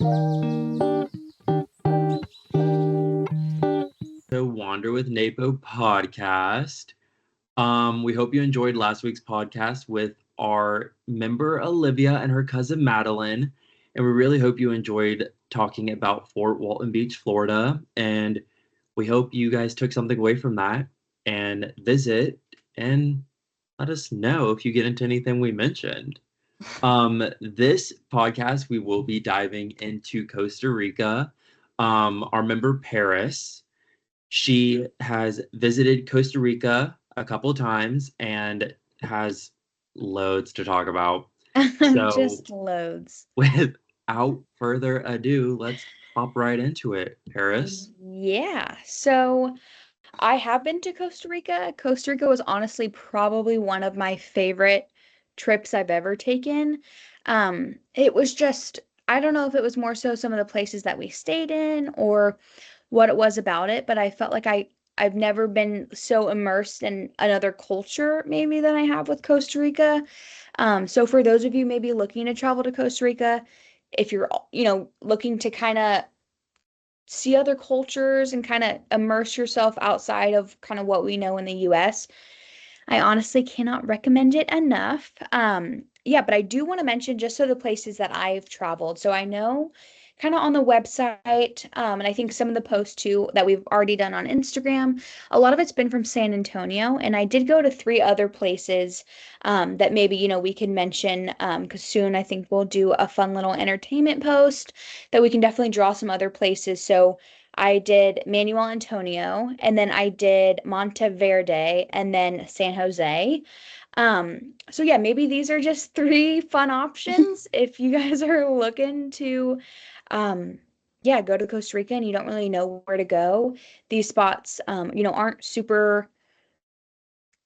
The Wander with NAPO podcast. We hope you enjoyed last week's podcast with our member Olivia and her cousin Madeline. And we really hope you enjoyed talking about Fort Walton Beach, Florida. And we hope you guys took something away from that and visit and let us know if you get into anything we mentioned. This podcast, we will be diving into Costa Rica. Our member Paris, she has visited Costa Rica a couple of times and has loads to talk about. So, Just loads. without further ado, let's hop right into it, Paris. Yeah. So I have been to Costa Rica. Costa Rica was honestly probably one of my favorite trips I've ever taken. It was just, I don't know if it was more so some of the places that we stayed in or what it was about it, but I felt like I've never been so immersed in another culture maybe than I have with Costa Rica. So for those of you maybe looking to travel to Costa Rica, if you're, looking to kind of see other cultures and kind of immerse yourself outside of kind of what we know in the US, I honestly cannot recommend it enough. Yeah, but I do want to mention just so the places that I've traveled. So I know kind of on the website, and I think some of the posts too that we've already done on Instagram, a lot of it's been from San Antonio. And I did go to three other places that maybe, we can mention because soon I think we'll do a fun little entertainment post that we can definitely draw some other places. So I did Manuel Antonio, and then I did Monteverde, and then San Jose. So yeah, maybe these are just three fun options if you guys are looking to, um, yeah, go to Costa Rica and you don't really know where to go. These spots, aren't super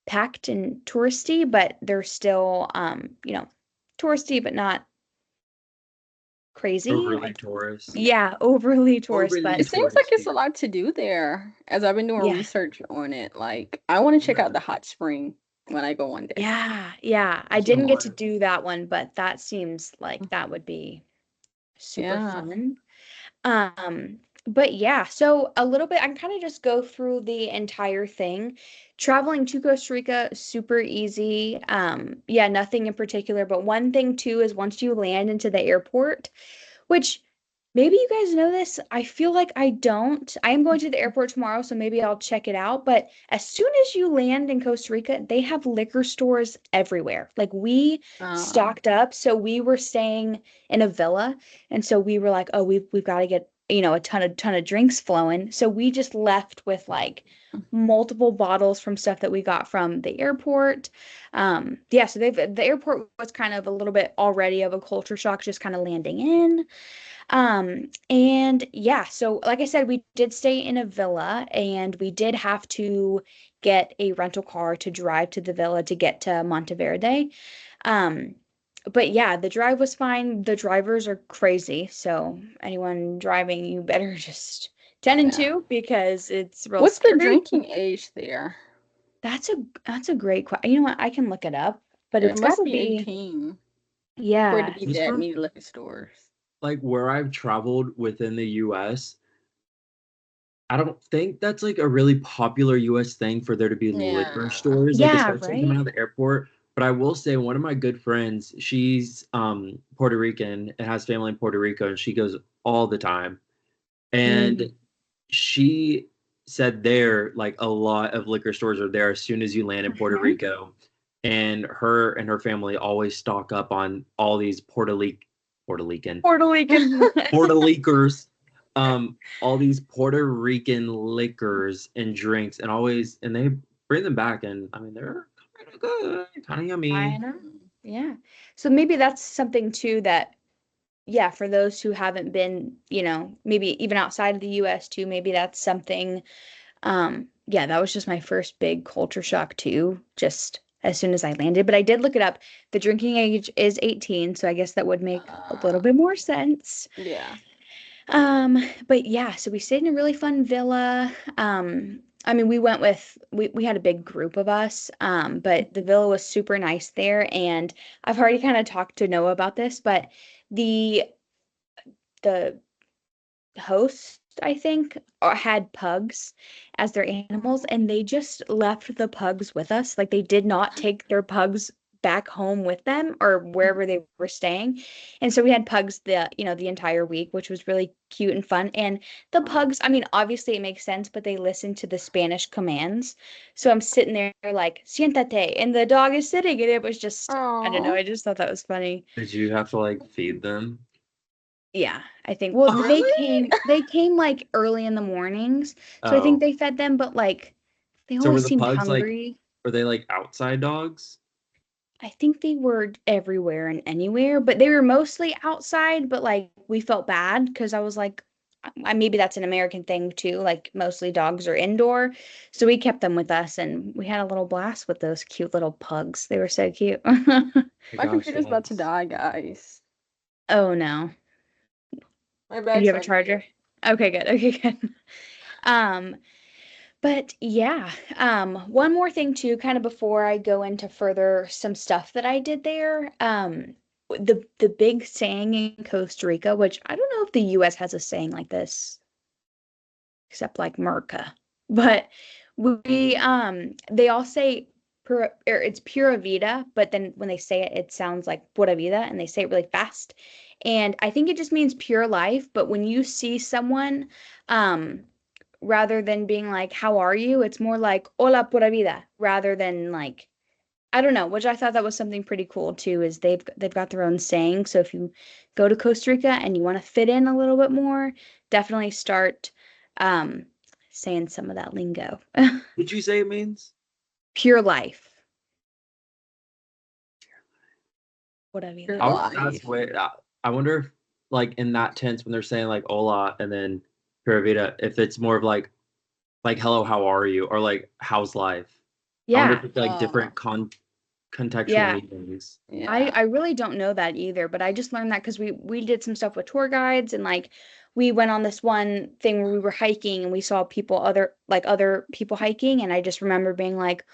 packed and touristy, but they're still, touristy, but not crazy. Overly tourist. Yeah, overly tourist, Overly but It seems like it's touristy. a lot to do there. As I've been doing yeah. research on it, like I want to check Yeah. out the hot spring when I go one day. Yeah, yeah. I So didn't do get I. to do that one, but that seems like that would be super Yeah. fun. Um, but yeah, so a little bit, I can kind of just go through the entire thing. Traveling to Costa Rica, super easy. Yeah, nothing in particular, but one thing too is once you land into the airport, which maybe you guys know this. I feel like I don't. I am going to the airport tomorrow, so maybe I'll check it out. But as soon as you land in Costa Rica, they have liquor stores everywhere. Like we Uh, stocked up, so we were staying in a villa, and so we were like, oh, we've got to get, a ton of drinks flowing. So we just left with like multiple bottles from stuff that we got from the airport. Yeah, so the airport was kind of a little bit already of a culture shock just kind of landing in. And yeah, so like I said, we did stay in a villa and we did have to get a rental car to drive to the villa to get to Monteverde. Um, but yeah, the drive was fine. The drivers are crazy. So anyone driving, you better just 10 and yeah. 2 because it's real What's the scary. drinking age there? That's a great question. You know what? I can look it up, but It it's got must to be be, 18 for it to yeah. be Just that from many liquor stores. like where I've traveled within the US, I don't think that's like a really popular US thing for there to be liquor Yeah. stores, like Yeah, especially coming right? out of the airport. But I will say one of my good friends, she's Puerto Rican and has family in Puerto Rico, and she goes all the time. And Mm. she said there, like a lot of liquor stores are there as soon as you land in Puerto Mhm. Rico. And her family always stock up on all these Puerto Rican Puerto Rican. Puerto Ricans, all these Puerto Rican liquors and drinks, and they bring them back, and I mean they're kind of good, kind of I yummy. know. Yeah. So maybe that's something too that, yeah, for those who haven't been, maybe even outside of the US too, maybe that's something. Yeah, that was just my first big culture shock too, just as soon as I landed. But I did look it up. The drinking age is 18, so I guess that would make a little Uh, bit more sense. yeah. But yeah, so we stayed in a really fun villa. I mean, we had a big group of us, but the villa was super nice there. And I've already kind of talked to Noah about this, but the the host, I think, had pugs as their animals, and they just left the pugs with us. Like they did not take their pugs back home with them or wherever they were staying. And so we had pugs the entire week, which was really cute and fun. And the pugs, I mean, obviously it makes sense, but they listen to the Spanish commands. So I'm sitting there like, siéntate, and the dog is sitting, and it was just, I don't know, Oh, I just thought that was funny. Did you have to like feed them? Yeah, I think. Well, Oh, they came like early in the mornings, so I think oh. they fed them, but like they So were always the seemed pugs like hungry. were they like outside dogs? I think they were everywhere and anywhere, but they were mostly outside, but like we felt bad because I was like, maybe that's an American thing too, like mostly dogs are indoor. So we kept them with us and we had a little blast with those cute little pugs. They were so cute. My my gosh, computer's about to yes. die, guys. Oh no. My Do you have a backside. charger? Okay, good. Okay, good. Um, But yeah, one more thing too, kind of before I go into further some stuff that I did there. The big saying in Costa Rica, which I don't know if the US has a saying like this, except like Merca, but we they all say pura, or it's pura vida, but then when they say it, it sounds like pura vida, and they say it really fast. And I think it just means pure life. But when you see someone, um, rather than being like, how are you? It's more like, hola pura vida, rather than like, I don't know, which I thought that was something pretty cool too, is they've got their own saying. So if you go to Costa Rica and you want to fit in a little bit more, definitely start um saying some of that lingo. Did you say it means? Pure life. Pura Pure vida. I was gonna ask, life. wait, I wonder if like in that tense when they're saying like hola and then pura vida, if it's more of like hello, how are you? Or like how's life? I wonder if Yeah. it's like different contextual Yeah. meanings. Yeah. I really don't know that either, but I just learned that because we did some stuff with tour guides and like we went on this one thing where we were hiking and we saw other people hiking and I just remember being like,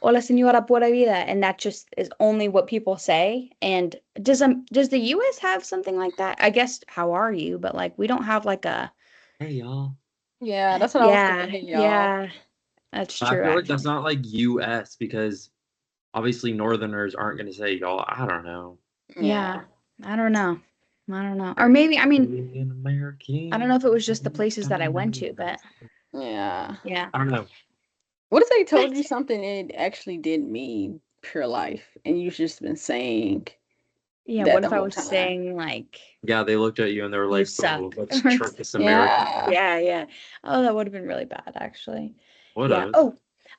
"Hola, señora, pura vida," and that just is only what people say. And does the US have something like that? I guess how are you? But like we don't have like a Hey y'all. Yeah, that's what I was yeah, thinking. Hey, y'all. yeah, that's I true feel like that's actually. not like US because obviously Northerners aren't gonna say y'all. I don't know. Yeah, Yeah. I don't know. I don't know. Or maybe I mean Korean I don't know American. if it was just the places that I went to, but Yeah. yeah. I don't know. What if they told But you something it actually did mean pure life and you've just been saying yeah, that what the if I whole was time? saying like Yeah, they looked at you and they were you like, suck "Oh, let's or trick this American." Yeah. yeah, yeah. Oh, that would have been really bad actually. What Yeah. of? Oh,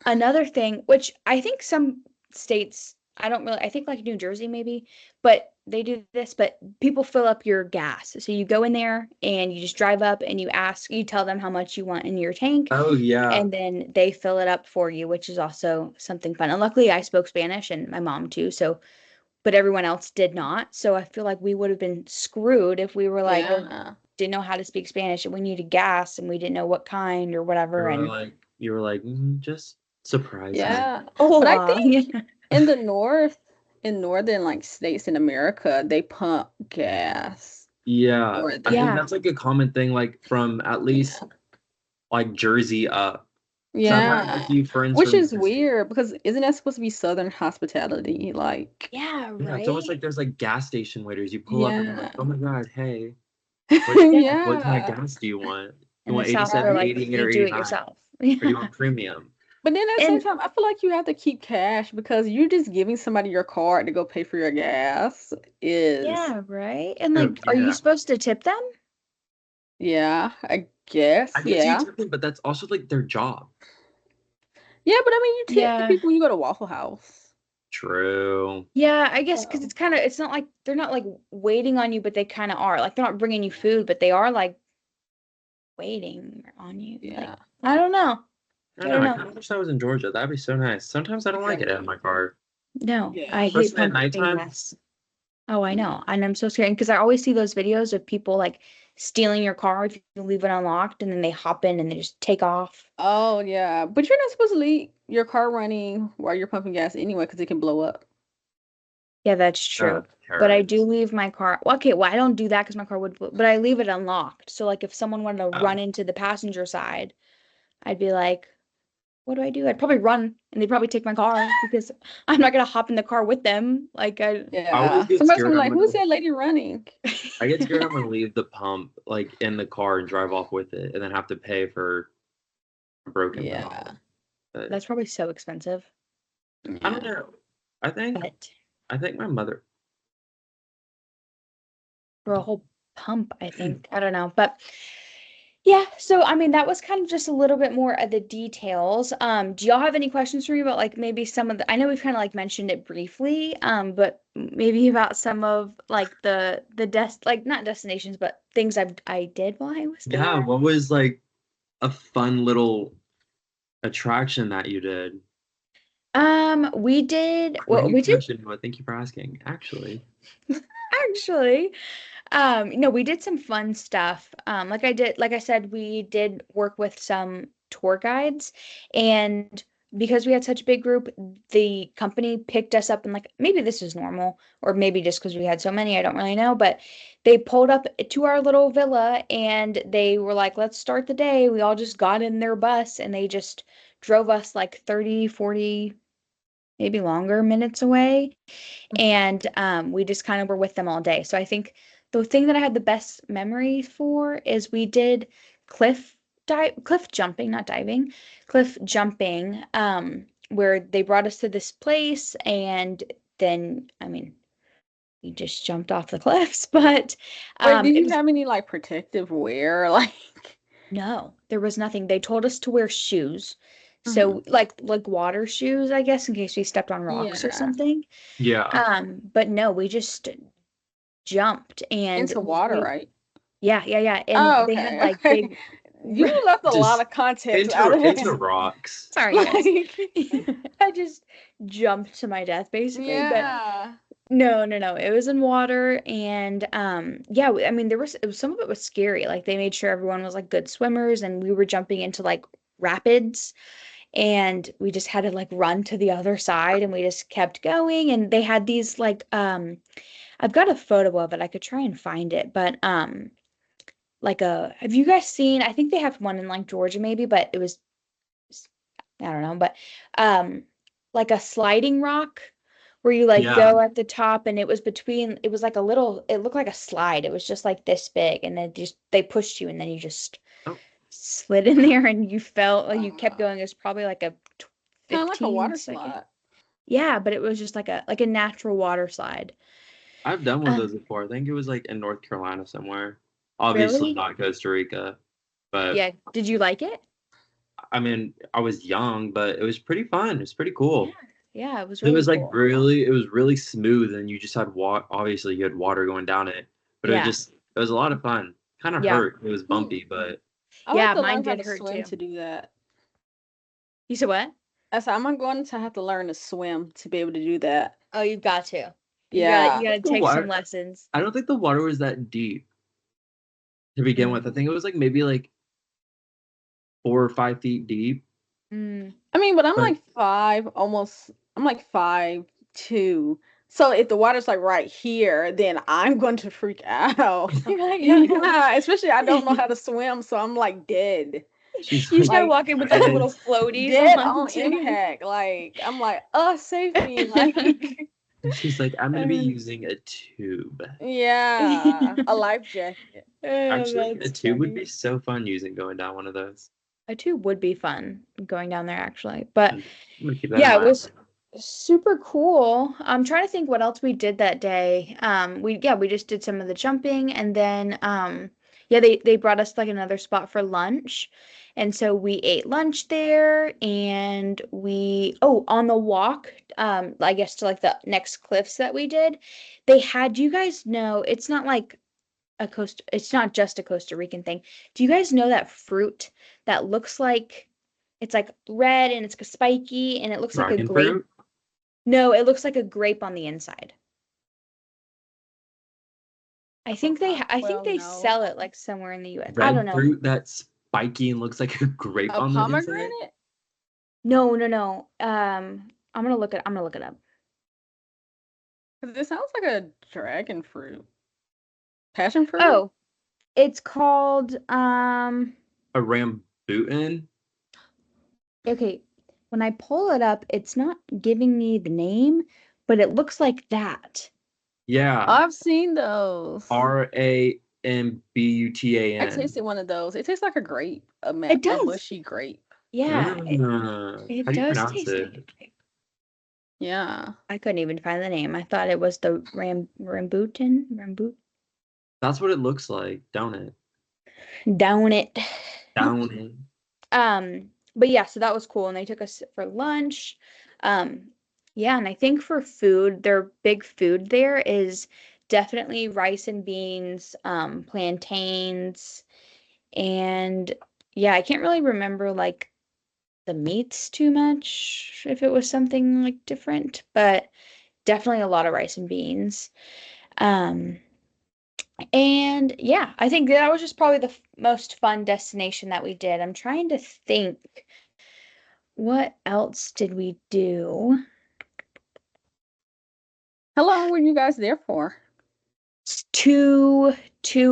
another thing, which I think some states, I don't really, I think like New Jersey maybe, but they do this, but people fill up your gas. So you go in there and you just drive up and you tell them how much you want in your tank, Oh yeah. and then they fill it up for you, which is also something fun. And luckily I spoke Spanish and my mom too, so but everyone else did not. So I feel like we would have been screwed if we were like Yeah. didn't know how to speak Spanish and we needed gas and we didn't know what kind or You whatever. were And like, just surprise me. Yeah. But I hola, think yeah, in the north, in northern like states in America, they pump gas Yeah, more I think than yeah, that's like a common thing, like from at least yeah. like Jersey up. So I've had a Yeah. few friends Which from is Jersey. weird because isn't that supposed to be southern hospitality? Like, yeah, Yeah, it's almost right, like there's like gas station waiters. You pull up and they're like, yeah. "Oh my God, hey, yeah. what kind of Yeah. gas do you want? You In the want South, they're 87, Right. like 80, you or do it 89? yourself. Or do you Yeah, want premium?" But then at the same and time, I feel like you have to keep cash because you're just giving somebody your card to go pay for your gas is, yeah, right. And Oh like, are you yeah, supposed to tip them? yeah, I guess, I guess you yeah. tip them, but that's also like their job. Yeah, but I mean, you tip the Yeah. people when you go to Waffle House. True. Yeah, I guess because So, it's not like they're not like waiting on you, but they kind of are. Like they're not bringing you food, but they are like waiting on you. Like, yeah. I don't know. I don't I know. don't I know. kind of wish I was in Georgia. That'd be so nice. Sometimes I don't like it in Exactly. my car, No, Yeah. I hate especially at pumping nighttime. gas. Oh, I know. And I'm so scared because I always see those videos of people like stealing your car if you leave it unlocked and then they hop in and they just take off. Oh, yeah. But you're not supposed to leave your car running while you're pumping gas anyway because it can blow up. Yeah, that's true. But I do leave my car. Well, okay, well, I don't do that because my car would, but I leave it unlocked. So like if someone wanted to run into the passenger side, I'd be like, what do I do? I'd probably run and they'd probably take my car because I'm not gonna hop in the car with them. Like I always Yeah. get Somebody's scared. gonna be like, who's that lady running? I get scared I'm gonna leave the pump like in the car and drive off with it and then have to pay for a broken pump. But that's probably so expensive. I don't know. I think my mother For a whole pump, I think. I don't know. But yeah, so I mean that was kind of just a little bit more of the details. Do y'all have any questions for me about like maybe some of the I know we've kind of like mentioned it briefly, but maybe about some of like the like not destinations, but things I did while I was there. Yeah, what was like a fun little attraction that you did? We did Well, we did thank you for asking. Actually. actually. No, we did some fun stuff. Like I said, we did work with some tour guides, and because we had such a big group, the company picked us up and like maybe this is normal, or maybe just because we had so many, I don't really know, but they pulled up to our little villa and they were like, let's start the day. We all just got in their bus and they just drove us like 30, 40, maybe longer minutes away and we just kind of were with them all day. So I think the thing that I had the best memory for is we did cliff jumping, not diving, cliff jumping, where they brought us to this place and then I mean we just jumped off the cliffs, but Wait, did it you was have any like protective wear? Like no, there was nothing. They told us to wear shoes. Mhm. So like water shoes, I guess, in case we stepped on rocks or Yeah. something. Yeah. But no, we just jumped and Into water, we right? yeah. And Oh, they had okay. like Okay. big You left a lot Just of context out of into it. rocks. sorry guys. Like, I just jumped to my death basically, but yeah. no. It was in water and yeah, I mean some of it was scary. Like they made sure everyone was like good swimmers and we were jumping into like rapids and we just had to like run to the other side and we just kept going and they had these like I've got a photo of it. I could try and find it, but like have you guys seen, I think they have one in like Georgia maybe, but it was I don't know, but um like a sliding rock where you like Yeah. go at the top and it was like a little it looked like a slide. It was just like this big and then just they pushed you and then you just Oh, slid in there and you felt like you kept going. It was probably like a Kind of like a 15 water second. slide. Yeah, but it was just like a natural water slide. I've done one of those Um, before. I think it was like in North Carolina somewhere. Obviously really? not Costa Rica, but Yeah. Did you like it? I mean, I was young, but it was pretty fun. It was pretty Yeah. cool. Yeah, it was It really was like cool. it was really smooth, and you just had water. Obviously, you had water going down it, but Yeah. it was a lot of fun. Kind of Yeah. hurt. It was Hmm. bumpy, but I like Yeah, to mine learn how did to hurt swim too. to do that. You said what? I said I'm going to have to learn to swim to be able to do that. Oh, you've got to. You Yeah. gotta the take some water. lessons. I don't think the water was that deep to begin with. I Mm. think it was like maybe like 4 or 5 feet deep. Mm. I mean, but I'm But like five, almost. I'm like 5'2". So if the water's like right here, then I'm going to freak out. Yeah, especially I don't know how to swim, so I'm like dead. she's You like, start Like walking with like the little dead. floaties dead on on too. impact. Like I'm like, save me. Like She's like, I'm gonna be Uh, using a tube. yeah, a life jacket. oh, Actually, a that's tube would funny. be so fun using going down one of those. A tube would be fun going down there actually. But I'm gonna keep that in yeah, it mind. was super cool. I'm trying to think what else we did that day. We just did some of the jumping and then yeah, they brought us like another spot for lunch. And so we ate lunch there and on the walk, I guess to like the next cliffs that we did, they had, do you guys know, it's not just a Costa Rican thing. Do you guys know that fruit that looks like it's like red and it's spiky and it looks like a Dragon grape? fruit, No, it looks like a grape on the inside. I think Well, they no. sell it like somewhere in the US. I don't red know. fruit that's spiky and looks like a grape A on the inside. pomegranate? No. I'm gonna look it up. 'Cause this sounds like a dragon fruit. Passion fruit? Oh, it's called A rambutan? okay, when I pull it up, it's not giving me the name, but it looks like that. Yeah. I've seen those. Rambutan. I tasted one of those. It tastes like a grape, a It does. mushy grape. Yeah, How it do you does pronounce taste like it? it. Yeah. I couldn't even find the name. I thought it was the rambutan. That's what it looks like, don't it? Down it. Down it. But yeah, so that was cool. And they took us for lunch. Yeah, and I think for food, their big food there is definitely rice and beans, plantains, and yeah, I can't really remember like the meats too much if it was something like different, but definitely a lot of rice and beans. Um, and yeah, I think that was just probably the most fun destination that we did. I'm trying to think. What else did we do? How long were you guys there for? Two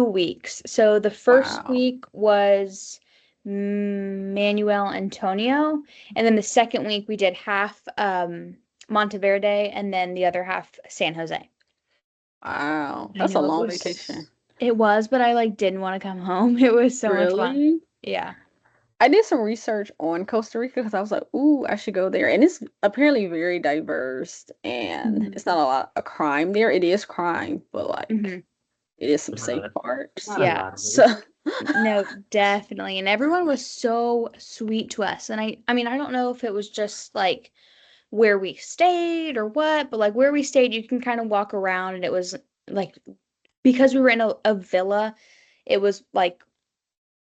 weeks. So the first Wow. week was Manuel Antonio, and then the second week we did half Monteverde and then the other half San Jose. Wow. I That's a know long vacation. it was, but I like didn't want to come home. It was so much fun. Really? Yeah. I did some research on Costa Rica because I was like, ooh, I should go there. And it's apparently very diverse and it's not a lot of crime there. It is crime, but like Mhm. it is some safe parts. Not a Yeah. lot of So No, definitely. And everyone was so sweet to us. And I mean, I don't know if it was just like where we stayed or what, but like where we stayed, you can kind of walk around and it was like because we were in a villa, it was like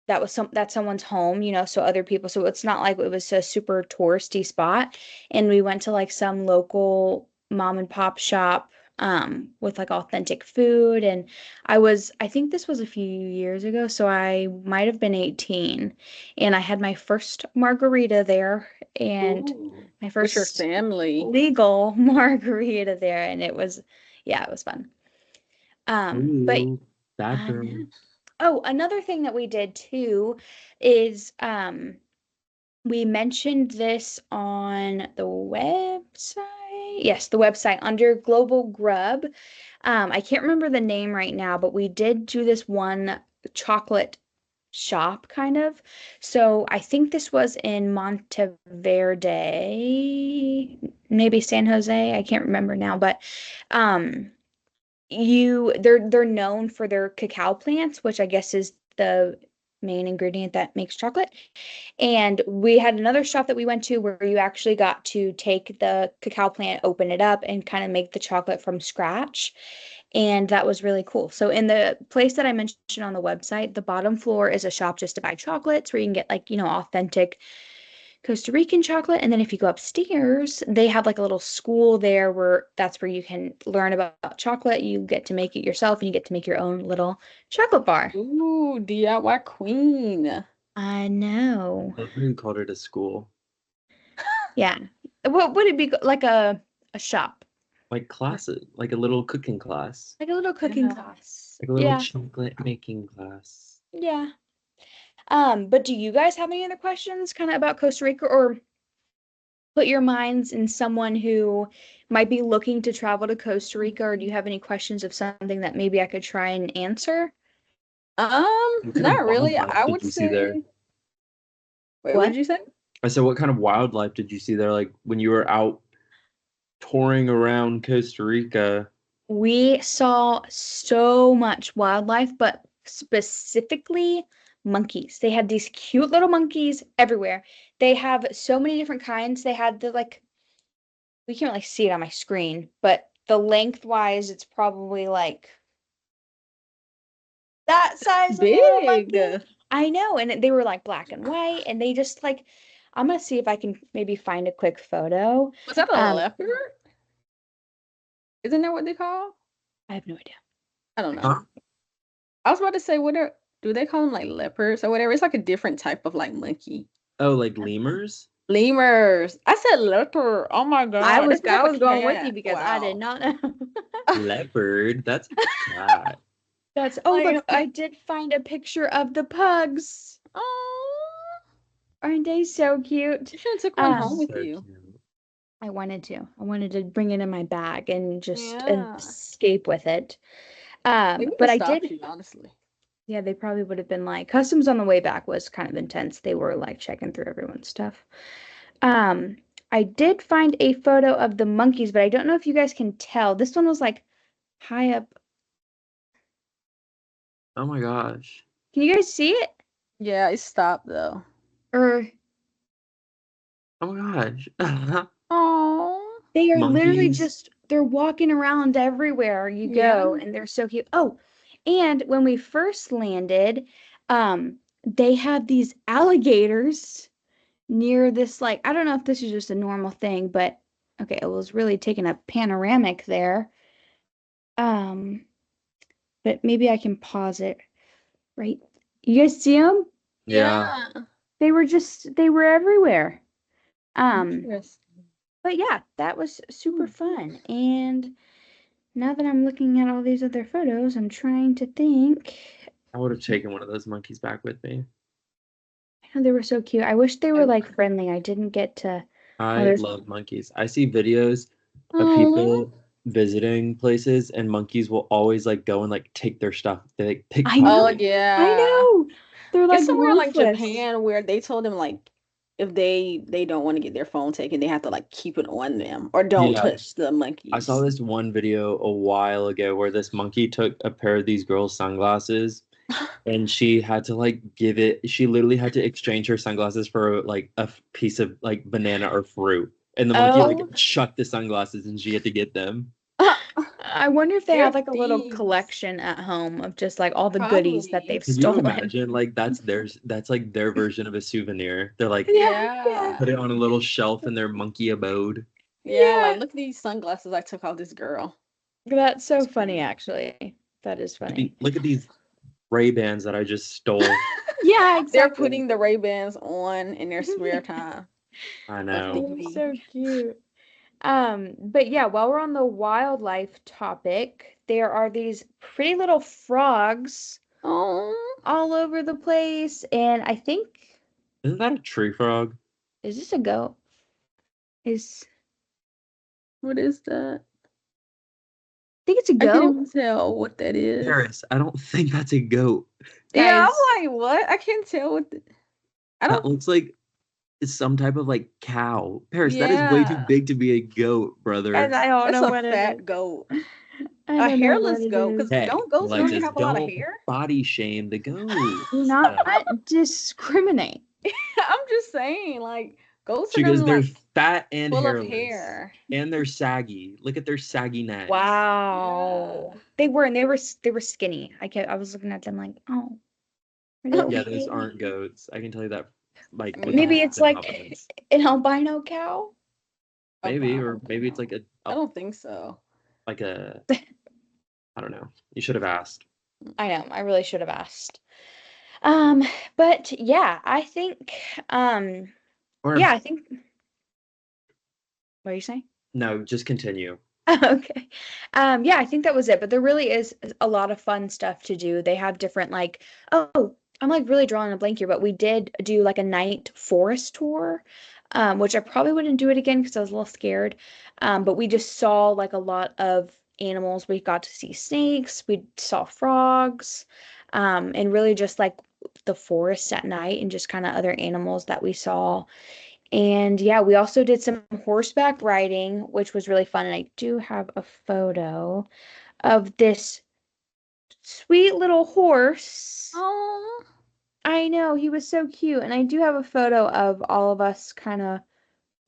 that's someone's home, so other people, so it's not like it was a super touristy spot. And we went to like some local mom and pop shop with like authentic food. And I think this was a few years ago, so I might have been 18, and I had my first margarita there and ooh, my with your first family. legal margarita there, and yeah, it was fun. But Ooh, bad I girl. know. Oh, another thing that we did too is we mentioned this on the website. Yes, the website under Global Grub. I can't remember the name right now, but we did do this one chocolate shop kind of. So I think this was in Monteverde, maybe San Jose. I can't remember now, but um they're known for their cacao plants, which I guess is the main ingredient that makes chocolate. And we had another shop that we went to where you actually got to take the cacao plant, open it up, and kind of make the chocolate from scratch. And that was really cool. So in the place that I mentioned on the website, the bottom floor is a shop just to buy chocolates where you can get like, authentic Costa Rican chocolate. And then if you go upstairs, they have like a little school there where that's where you can learn about chocolate. You get to make it yourself and you get to make your own little chocolate bar. Ooh, DIY queen. I know. Everyone called it a school. Yeah. What would it be like a shop? Like classes, like a little cooking class. Like a little cooking Yeah. class. Like a little Yeah. chocolate making class. Yeah. But do you guys have any other questions kind of about Costa Rica, or put your minds in someone who might be looking to travel to Costa Rica, or do you have any questions of something that maybe I could try and answer? What kind of Not really. wildlife I did would you see there? say, wait, what What? did you say? I said, what kind of wildlife did you see there? Like when you were out touring around Costa Rica? We saw so much wildlife, but specifically monkeys. They had these cute little monkeys everywhere. They have so many different kinds. They had the like, we can't really see it on my screen, but the lengthwise, it's probably like that size of a little Big. monkey. I know, and they were like black and white, and they just like, I'm gonna see if I can maybe find a quick photo. Was that a Um, leopard? Isn't that what they call? I have no idea. I don't know. Huh? I was about to say, do they call them like leopards or whatever? It's like a different type of like monkey. Oh, like lemurs? Lemurs. I said leopard. Oh my god. I was They could have a going with cat. you because I did Wow. not know. Leopard. That's a cat. Oh, Like, look, I did find a picture of the pugs. oh, Aren't they so cute? you should have took one home Um, with So you. cute. I wanted to. I wanted to bring it in my bag and just Yeah. escape with it. They would But have I stopped did. you, honestly. Yeah, they probably would have been like customs on the way back was kind of intense. They were like checking through everyone's stuff. Um, I did find a photo of the monkeys, but I don't know if you guys can tell. This one was like high up. Oh my gosh. Can you guys see it? Yeah, it stopped though. Or Oh my gosh. Oh, they are literally Monkeys. just they're walking around everywhere you yeah. go, and they're so cute. Oh, and when we first landed, they had these alligators near this, like, I don't know if this is just a normal thing, but okay, it was really taking a panoramic there. Um, but maybe I can pause it, right? You guys see them? Yeah. Yeah. They were everywhere. Um, Interesting. but yeah, that was super Hmm. fun. And now that I'm looking at all these other photos, I'm trying to think. I would have taken one of those monkeys back with me. I know they were so cute. I wish they were I- like friendly. I didn't get to. Oh, I there's. love monkeys. I see videos of Oh, people visiting places and monkeys will always like go and like take their stuff. They like I pickpocket know. oh it. I yeah. know. They're It's like somewhere like ruthless. Japan where they told them like if they don't want to get their phone taken, they have to like keep it on them or don't Yeah. touch the I saw monkeys. this one video a while ago where this monkey took a pair of these girls' sunglasses and she had to like give it, she literally had to exchange her sunglasses for like a piece of like banana or fruit. And the monkey like Oh, chucked the sunglasses and she had to get them. I wonder if they They're have like a little thieves. collection at home of just like all the goodies that Probably. they've Can you stolen. imagine? Like that's like their version of a souvenir. They're like Yeah, yeah, put Yeah. it on a little shelf in their monkey abode. Yeah, yeah. like look at these sunglasses I took off this girl. That's so It's funny, crazy. actually. That is funny. Look at these Ray-Bans that I just stole. Yeah, They're exactly. putting the Ray-Bans on in their spare time. I A know. Oh, thieving. so cute. But yeah, while we're on the wildlife topic, there are these pretty little frogs Oh, all over the place, and I think, Isn't that a tree frog? is this a goat? Is what is that? I think it's a I can't goat, even tell what that is. Paris, I don't think that's a goat. Yeah, guys. I'm like, what? I can't tell what I That don't. looks like it's some type of like cow. Paris, that is way too Yeah, big to be a goat, Guys, brother. I don't that's know a what it is. fat goat. I A don't know what hairless it goat, because is. Hey, don't goats normally Alexis, have a lot of don't hair? body shame the goat. Do not discriminate. I'm just saying, like, goats are She goes, normally they're like fat and full of hairless. hair. And they're saggy. Look at their saggy necks. Yeah. Wow. They were skinny. I was looking at them like, oh, are they Yeah, those okay? aren't goats. I can tell you that like with Maybe Yeah. it's instant like confidence. an albino cow. Maybe, or Albino maybe it's cow. like I don't think so. like a I don't know. You should have asked. I know, I really should have asked. Um, but yeah, I think Or yeah, I think what are you saying? no, just continue. Okay. Yeah, I think that was it. But there really is a lot of fun stuff to do. They have different like, oh, I'm like really drawing a blank here, but we did do like a night forest tour, which I probably wouldn't do it again because I was a little scared. But we just saw like a lot of animals. We got to see snakes, we saw frogs, and really just like the forest at night and just kind of other animals that we saw. And yeah, we also did some horseback riding, which was really fun. And I do have a photo of this sweet little horse. Oh, I know, he was so cute. And I do have a photo of all of us kind of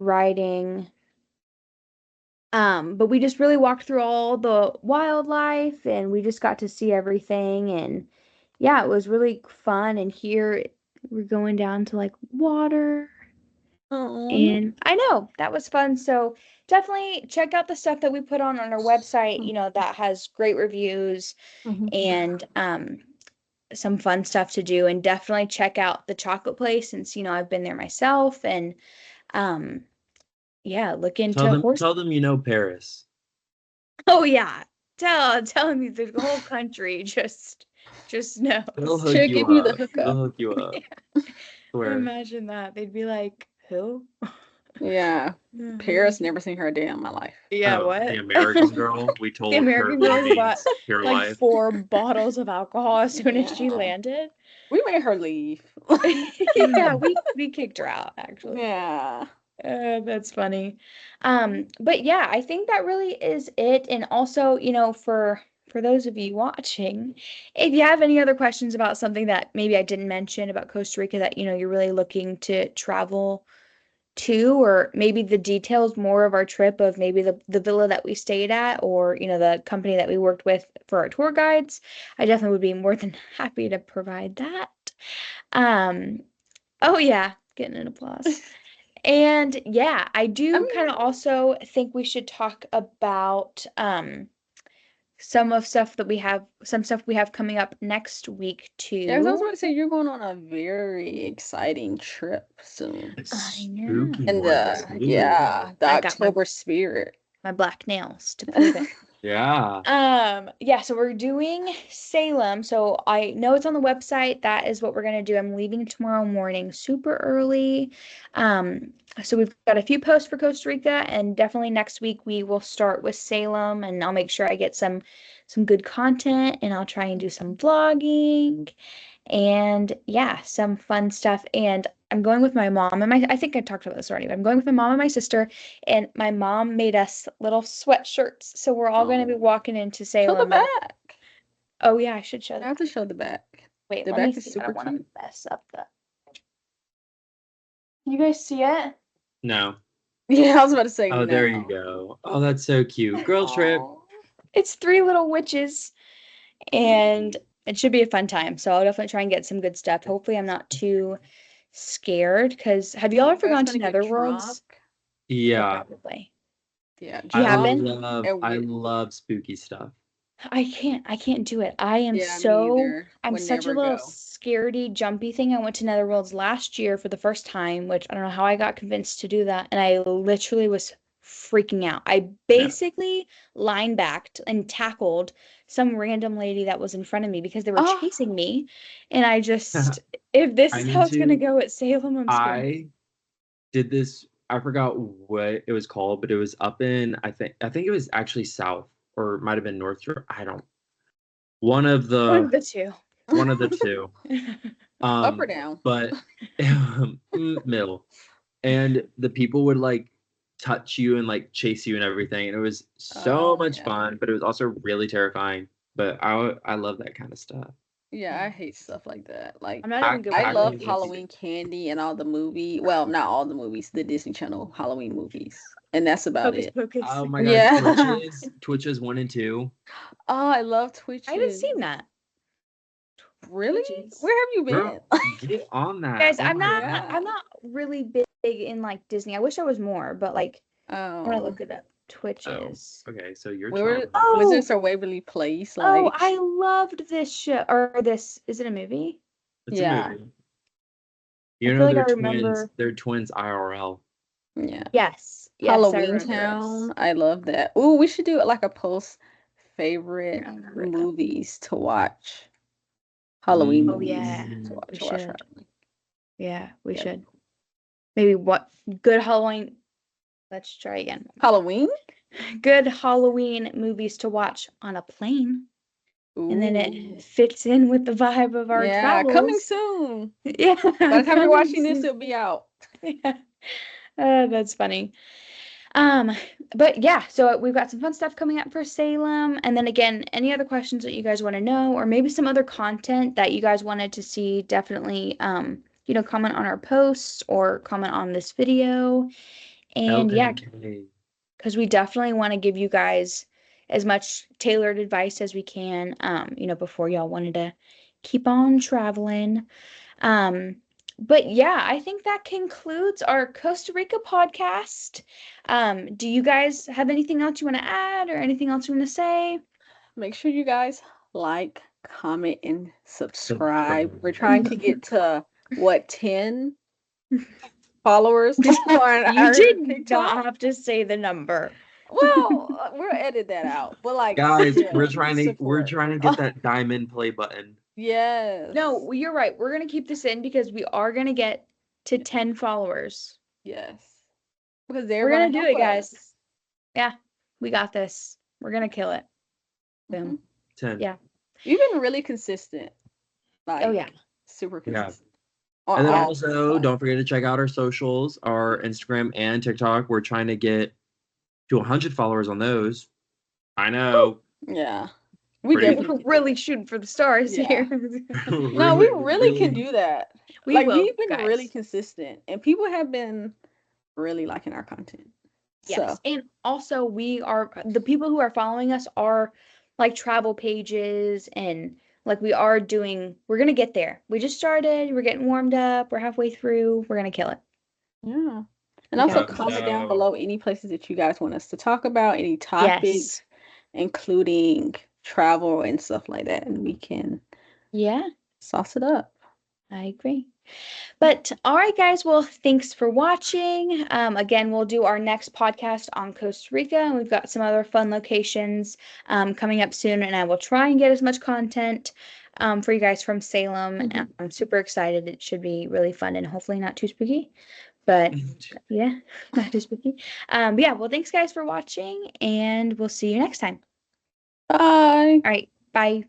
riding. But we just really walked through all the wildlife and we just got to see everything. And yeah, it was really fun. And here we're going down to like water. oh. And I know that was fun. So definitely check out the stuff that we put on our website, that has great reviews Mhm. and some fun stuff to do. And definitely check out the chocolate place since, I've been there myself. And Yeah, look Tell into them, horse. tell them you know Paris. Oh yeah, tell me the whole country just They'll knows. hook She'll you give you the up. hookup. They'll hook you up. Swear. Imagine that. They'd be like, who? Yeah. Paris, never seen her a day in my life. Yeah, Oh, what? the American girl. We told The American her girl what who it bought means. Pure like life. 4 bottles of alcohol as soon as she Yeah. landed. We made her leave. Yeah, we kicked her out actually. Yeah. That's funny. But yeah, I think that really is it. And also, for those of you watching, if you have any other questions about something that maybe I didn't mention about Costa Rica that, you're really looking to travel to, or maybe the details more of our trip of maybe the villa that we stayed at, or, the company that we worked with for our tour guides, I definitely would be more than happy to provide that. Um, oh yeah, getting an applause. And yeah, I do kind of also think we should talk about some stuff we have coming up next week Yeah, 'cause I was too. about to say you're going on a very exciting trip soon. A I know. spooky And one the I got October spirit. my black nails to prove it. Yeah. Yeah, so we're doing Salem. So I know it's on the website. That is what we're gonna do. I'm leaving tomorrow morning super early. So we've got a few posts for Costa Rica, and definitely next week we will start with Salem, and I'll make sure I get some good content, and I'll try and do some vlogging and yeah, some fun stuff. And I'm going with my mom and I think I talked about this already, but I'm going with my mom and my sister, and my mom made us little sweatshirts. So we're all going to be walking into Show the Salem. back. Oh yeah, I should show I the have to show the back. Wait, The let me back is see. I super don't want cute. to mess up the. You guys see it? No. Yeah, I was about to say Oh, no. there you go. Oh, that's so cute. Girl trip. Aw. It's 3 little witches, and it should be a fun time. So I'll definitely try and get some good stuff. Hopefully, I'm not too scared. Because have y'all ever You guys gone to gonna get Netherworlds? drunk? Yeah, Yeah. probably. Yeah, You I have drunk been? and I weird. love spooky stuff. I can't do it. Yeah, me either. I'm Would such a never little go. scaredy jumpy thing. I went to Netherworlds last year for the first time, which I don't know how I got convinced to do that. And I literally was freaking out. I No. basically linebacked and tackled some random lady that was in front of me because they were Oh, chasing me. And I just, if this I is need how it's gonna to. go at Salem, I'm scared. I did this. I forgot what it was called, but it was up in I think it was actually south, or it might have been north. I don't. One of One of the the two. one of the two. up or down? But middle. And the people would like touch you and like chase you and everything, and it was so much Yeah. fun, but it was also really terrifying. But I love that kind of stuff. Yeah, I hate stuff like that. Like I'm not even good with I love Actually, movies. Halloween candy and all the well, not all the movies, the Disney Channel Halloween movies. And that's about Hocus it. Pocus. oh my god, Yeah. Twitches 1 and 2. Oh, I love I haven't Twitches. seen that. Really? Twitches. Where have you Girl, been? get on that. Guys, Oh I'm my not god. I'm not really big in like Disney. I wish I was more, but like I'm gonna Oh. look it up. Twitches. Okay, so you're We were Oh, Wizards or Waverly Place, oh, like I loved this show or this. Is it a movie? It's a yeah. movie. I You feel know like I they're twins. remember. They're twins IRL. Yeah. Yes, I Halloween remember Town. I love that. Ooh, we should do like a post favorite this. I'm gonna write that. movies to watch. Halloween Oh movies yeah, to watch. we To watch should. Halloween. Yeah, we Yeah. should. Maybe what good Halloween. Let's try again. Halloween? Good Halloween movies to watch on a plane. And then Ooh. it fits in with the vibe of our Yeah, coming travels. soon. Yeah, By the time you're coming watching this, soon. it'll be out. Yeah. That's funny. But yeah, so we've got some fun stuff coming up for Salem. And then again, any other questions that you guys want to know, or maybe some other content that you guys wanted to see, definitely comment on our posts or comment on this video. And yeah, LNK. because we definitely want to give you guys as much tailored advice as we can, before y'all wanted to keep on traveling. But yeah, I think that concludes our Costa Rica podcast. Do you guys have anything else you want to add or anything else you want to say? Make sure you guys like, comment, and subscribe. We're trying to get to what, 10? followers on You our did TikTok. not have to say the number. Well, we'll edit that out. But like, Guys, yeah, we're trying support. to get that diamond play button. Yes. No, you're right. We're gonna keep this in because we are gonna get to 10 followers. Yes. Because they're We're gonna do help it, guys. us. Yeah, we got this. We're gonna kill it. Boom. 10. Yeah. You've been really consistent. Like, Oh yeah. super Yeah. consistent. On And then all also, sides. don't forget to check out our socials, our Instagram and TikTok. We're trying to get to 100 followers on those. I know. Yeah. We Pretty- definitely We're really shooting for the stars Yeah. here. No, we really can do that. We Like, will, we've been guys. really consistent, and people have been really liking our content. Yes. So, And also the people who are following us are like travel pages and like we're gonna get there. We just started, we're getting warmed up, we're halfway through, we're gonna kill it. yeah. And Okay. also comment down below any places that you guys want us to talk about, any topics, Yes. including travel and stuff like that, and we can Yeah, sauce it up. I agree. But all right, guys. Well, thanks for watching. Again, we'll do our next podcast on Costa Rica, and we've got some other fun locations coming up soon. And I will try and get as much content for you guys from Salem. And I'm super excited. It should be really fun and hopefully not too spooky. But yeah, not too spooky. But yeah, well, thanks guys for watching, and we'll see you next time. Bye. All right, bye.